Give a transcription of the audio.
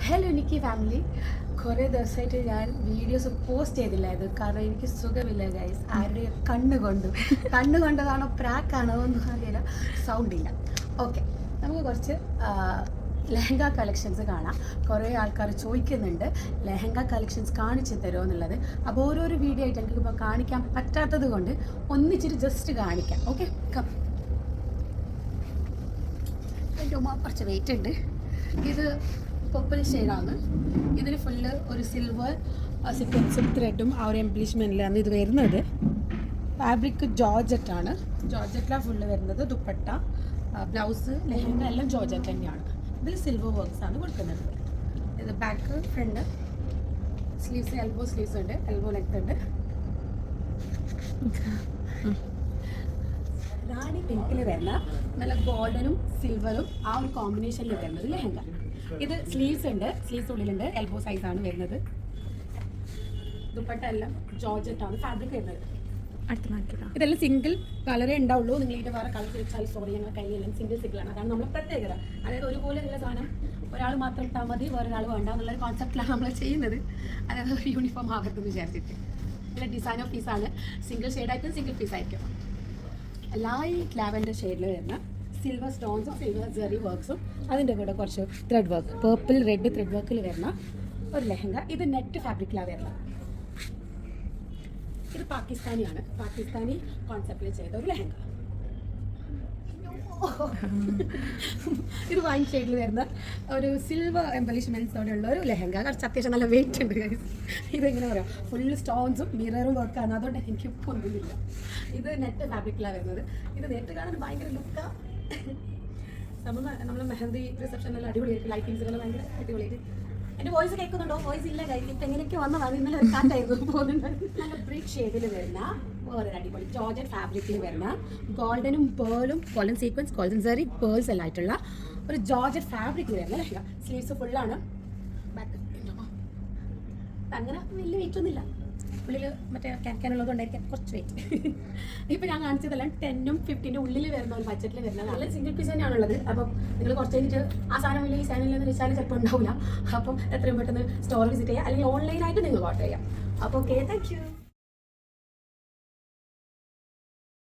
Hello Nikki family. കുറേ ദിവസമായിട്ട് ഞാൻ വീഡിയോസ് പോസ്റ്റ് ചെയ്തില്ലായിരുന്നു, കാരണം എനിക്ക് സുഖമില്ല ഗൈസ്. ആരുടെയും കണ്ണുകൊണ്ടതാണോ പ്രാക്കാണോ ഒന്നും അറിയില്ല, സൗണ്ട് ഇല്ല. ഓക്കെ, നമുക്ക് കുറച്ച് ലെഹങ്ക കളക്ഷൻസ് കാണാം. കുറേ ആൾക്കാർ ചോദിക്കുന്നുണ്ട് ലെഹങ്ക കളക്ഷൻസ് കാണിച്ചു തരുമോ എന്നുള്ളത്. അപ്പോൾ ഓരോരോ വീഡിയോ ആയിട്ട് എനിക്കിപ്പോൾ കാണിക്കാൻ പറ്റാത്തത് കൊണ്ട് ഒന്നിച്ചിട്ട് ജസ്റ്റ് കാണിക്കാം. ഓക്കെ, എൻ്റെ ഉമ്മ കുറച്ച് വെയിറ്റ് ഉണ്ട്. ഇത് പർപ്പിൾ ഷെയ്ഡാണ്. ഇതിന് ഫുള്ള് ഒരു സിൽവർ സീക്വൻസും ത്രെഡും ആ ഒരു എംപ്ലിഷ്മെൻറ്റിലാണ് ഇത് വരുന്നത്. ഫാബ്രിക് ജോർജറ്റാണ്, ജോർജറ്റിലാണ് ഫുള്ള് വരുന്നത്. ദുപ്പട്ട, ബ്ലൗസ്, ലെഹങ്ക എല്ലാം ജോർജറ്റ് തന്നെയാണ്. ഇതിൽ സിൽവർ വർക്ക്സ് ആണ് കൊടുക്കുന്നത്. ഇത് back, front, sleeves, elbow sleeves ഉണ്ട്, എൽബോ ലെങ്ത് ഉണ്ട്. റാണി പിങ്കിൽ വരുന്ന നല്ല ഗോൾഡനും സിൽവറും ആ ഒരു കോമ്പിനേഷനിൽ വരുന്നത് ലെഹങ്ക. ഇത് സ്ലീവ്സ് ഉണ്ട്, സ്ലീവ്സ് ഉള്ളിലുണ്ട്, എൽബോ സൈസാണ് വരുന്നത്. ദുപ്പട്ട എല്ലാം ജോർജറ്റാണ് ഫാബ്രിക് വരുന്നത്. ഇതെല്ലാം സിംഗിൾ കളറേ ഉണ്ടാവുള്ളൂ. നിങ്ങൾ ഇതിൻ്റെ വേറെ കളർ ചോദിച്ചാൽ സോറി, ഞങ്ങൾ കയ്യിലെല്ലാം സിംഗിളാണ്. അതാണ് നമ്മളെ പ്രത്യേകത. അതായത് ഒരുപോലെ ഉള്ള സാധനം ഒരാൾ മാത്രം ഇട്ടാൽ മതി, വേറൊരാൾ വേണ്ട എന്നുള്ളൊരു കോൺസെപ്റ്റിലാണ് നമ്മൾ ചെയ്യുന്നത്. അതായത് ഒരു യൂണിഫോം ആകരുതെന്ന് വിചാരിച്ചിട്ട്. പിന്നെ ഡിസൈൻ ഓഫ് പീസാണ്, സിംഗിൾ ഷെയ്ഡായിരിക്കും, സിംഗിൾ പീസായിരിക്കും. ലൈറ്റ് ലാവൻഡർ ഷെയ്ഡിൽ വരുന്ന സിൽവർ സ്റ്റോൺസും സിൽവർ ജെറി വർക്ക്സും അതിൻ്റെ കൂടെ കുറച്ച് thread work, purple red thread വർക്കിൽ വരുന്ന ഒരു ലെഹങ്ക. ഇത് നെറ്റ് ഫാബ്രിക്കിലാണ് വരുന്നത്. ഇത് പാകിസ്ഥാനിയാണ്, പാകിസ്ഥാനി കോൺസെപ്റ്റിൽ ചെയ്ത ഒരു ലെഹങ്ക. ഇത് വൈൻ ഷെയ്ഡിൽ വരുന്ന ഒരു സിൽവർ എംബലിഷ്മെൻറ്റ്സോടെ ഉള്ള ഒരു ലെഹങ്ക. കുറച്ച് അത്യാവശ്യം നല്ല വെയിറ്റ് ഉണ്ട്. ഇതെങ്ങനെ പറയാം, ഫുള്ള് സ്റ്റോൺസും മിററും വർക്കാണ്, അതുകൊണ്ട് എനിക്ക് ഇപ്പോൾ ഒന്നുമില്ല. ഇത് നെറ്റ് ഫാബ്രിക്കിലാണ് വരുന്നത്. ഇത് നേരിട്ട് കാണാൻ ഭയങ്കര ലുക്കാണ്. നമ്മൾ മെഹന്തി റിസപ്ഷനെല്ലാം അടിപൊളിയായിട്ട് ലൈറ്റിങ്സുകൾ ഭയങ്കര അടിപൊളിയായിട്ട്. എൻ്റെ വോയിസ് കേൾക്കുന്നുണ്ടോ? വോയിസ് ഇല്ല കഴിക്കും. ഇപ്പം എങ്ങനെയൊക്കെ വന്നതാണ്, ഇന്നലെ ഒരു കാറ്റായിരുന്നു പോകുന്നുണ്ട്. നല്ല ബ്രിക്ക് ഷെയ്ഡിൽ വരുന്ന വേറൊരു അടിപൊളി ജോർജറ്റ് ഫാബ്രിക്കിൽ വരുന്ന ഗോൾഡനും പേളും, ഗോൾഡൻ സീക്വൻസ്, ഗോൾഡൻ സെറി, പേൾസ് എല്ലാം ആയിട്ടുള്ള ഒരു ജോർജറ്റ് ഫാബ്രിക്കിൽ വരുന്ന ലെഹങ്ക. സ്ലീവ്സ് ഫുള്ളാണ്. ബാക്ക് അങ്ങനെ വലിയ വെയിറ്റ് ഒന്നുമില്ല. ഉള്ളിൽ മറ്റേ ക്യാനുള്ളത് കൊണ്ടായിരിക്കാം കുറച്ച് വെയിറ്റ്. ഇപ്പം ഞാൻ കാണിച്ചതെല്ലാം 10ഉം 15ഉം ഉള്ളിൽ വരുന്ന ഒരു ബഡ്ജറ്റിൽ വരുന്ന നല്ല സിംഗിൾ പീസ് തന്നെയാണുള്ളത്. അപ്പം നിങ്ങൾ കുറച്ച് കഴിഞ്ഞിട്ട് ആ സാധനം വലിയ ഈ സാധനം വെച്ചാൽ ചിലപ്പോൾ ഉണ്ടാവില്ല. അപ്പം എത്രയും പെട്ടെന്ന് സ്റ്റോർ വിസിറ്റ് ചെയ്യുക, അല്ലെങ്കിൽ ഓൺലൈനായിട്ട് നിങ്ങൾ ഓർഡർ ചെയ്യാം. അപ്പോൾ ഓക്കെ, താങ്ക് യു.